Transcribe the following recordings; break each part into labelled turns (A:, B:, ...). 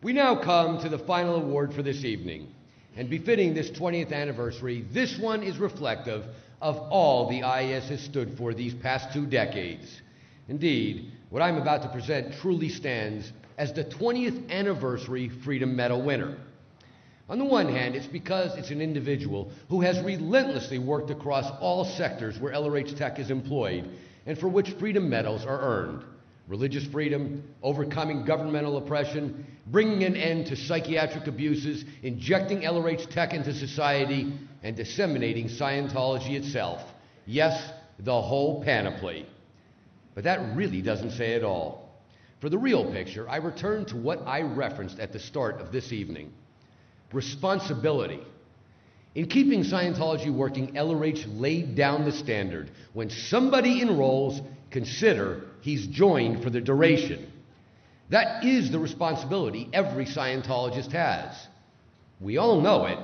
A: We now come to the final award for this evening. And befitting this 20th anniversary, this one is reflective of all the IAS has stood for these past 2 decades. Indeed, what I'm about to present truly stands as the 20th anniversary Freedom Medal winner. On the one hand, it's because it's an individual who has relentlessly worked across all sectors where LRH Tech is employed and for which Freedom Medals are earned. Religious freedom, overcoming governmental oppression, bringing an end to psychiatric abuses, injecting LRH Tech into society, and disseminating Scientology itself. Yes, the whole panoply. But that really doesn't say it all. For the real picture, I return to what I referenced at the start of this evening. Responsibility. In keeping Scientology working, LRH laid down the standard. When somebody enrolls, consider he's joined for the duration. That is the responsibility every Scientologist has. We all know it,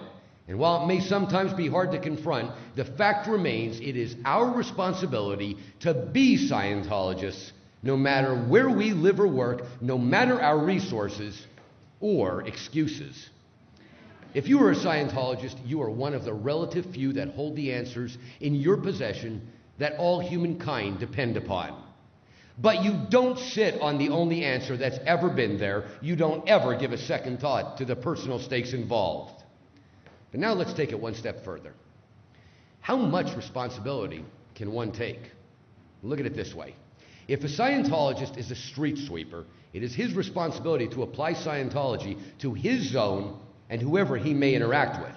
A: and while it may sometimes be hard to confront, the fact remains it is our responsibility to be Scientologists, no matter where we live or work, no matter our resources or excuses. If you are a Scientologist, you are one of the relative few that hold the answers in your possession that all humankind depend upon. But you don't sit on the only answer that's ever been there. You don't ever give a second thought to the personal stakes involved. But now let's take it one step further. How much responsibility can one take? Look at it this way. If a Scientologist is a street sweeper, it is his responsibility to apply Scientology to his zone and whoever he may interact with.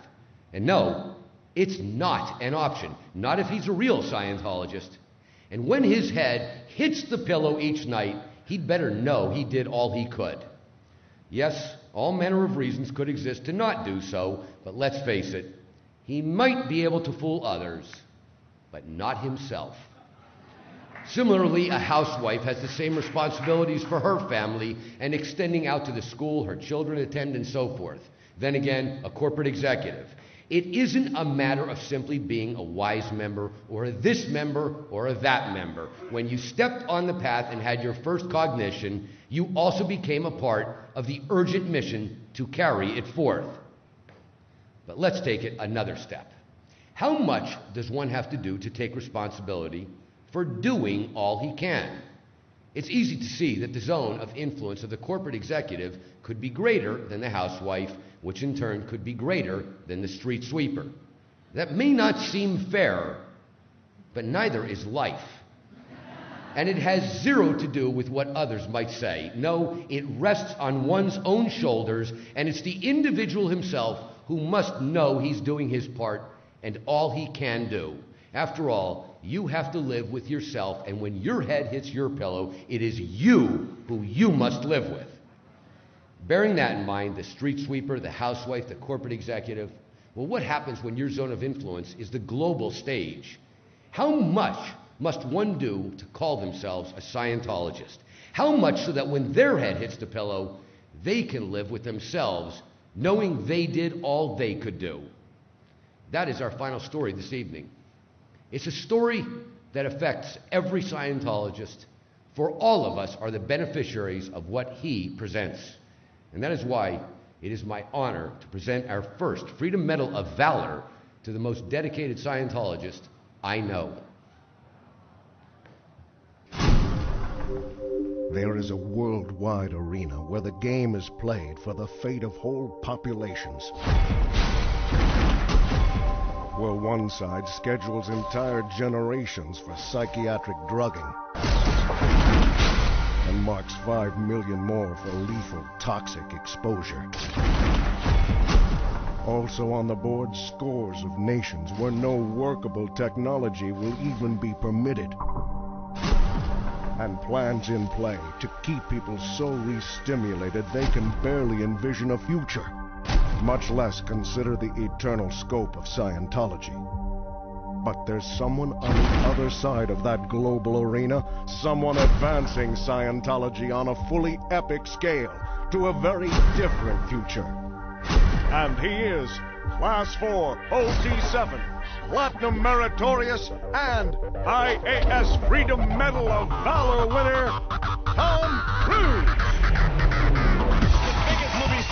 A: And no, it's not an option, not if he's a real Scientologist. And when his head hits the pillow each night, he'd better know he did all he could. Yes, all manner of reasons could exist to not do so, but let's face it, he might be able to fool others, but not himself. Similarly, a housewife has the same responsibilities for her family and extending out to the school her children attend and so forth. Then again, a corporate executive. It isn't a matter of simply being a wise member or a this member or a that member. When you stepped on the path and had your first cognition, you also became a part of the urgent mission to carry it forth. But let's take it another step. How much does one have to do to take responsibility for doing all he can? It's easy to see that the zone of influence of the corporate executive could be greater than the housewife, which in turn could be greater than the street sweeper. That may not seem fair, but neither is life. And it has zero to do with what others might say. No, it rests on one's own shoulders, and it's the individual himself who must know he's doing his part and all he can do. After all, you have to live with yourself, and when your head hits your pillow, it is you who you must live with. Bearing that in mind, the street sweeper, the housewife, the corporate executive, well, what happens when your zone of influence is the global stage? How much must one do to call themselves a Scientologist? How much so that when their head hits the pillow, they can live with themselves, knowing they did all they could do? That is our final story this evening. It's a story that affects every Scientologist, for all of us are the beneficiaries of what he presents. And that is why it is my honor to present our first Freedom Medal of Valor to the most dedicated Scientologist I know.
B: There is a worldwide arena where the game is played for the fate of whole populations. Where one side schedules entire generations for psychiatric drugging and marks 5 million more for lethal, toxic exposure. Also on the board, scores of nations where no workable technology will even be permitted. And plans in play to keep people so re-stimulated they can barely envision a future, much less consider the eternal scope of Scientology. But there's someone on the other side of that global arena, someone advancing Scientology on a fully epic scale to a very different future. And he is Class 4 OT7, Platinum Meritorious, and IAS Freedom Medal of Valor winner, Tom Cruise.
C: The biggest movie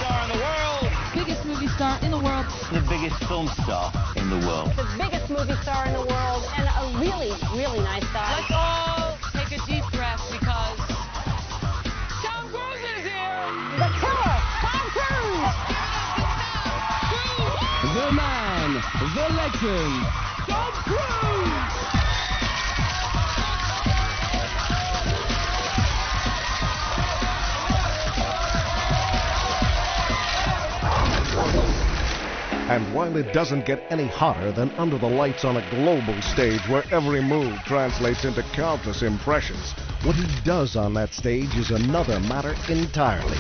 C: biggest film star in the world.
D: The biggest movie star in the world, and a really, really nice guy.
E: Let's all take a deep breath because Tom Cruise is here!
D: The killer, Tom Cruise!
F: The man, the legend, Tom Cruise!
B: And while it doesn't get any hotter than under the lights on a global stage where every move translates into countless impressions, what he does on that stage is another matter entirely.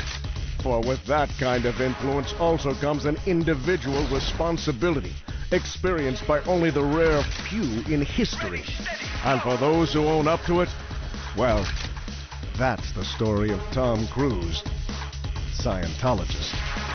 B: For with that kind of influence also comes an individual responsibility, experienced by only the rare few in history. And for those who own up to it, well, that's the story of Tom Cruise, Scientologist.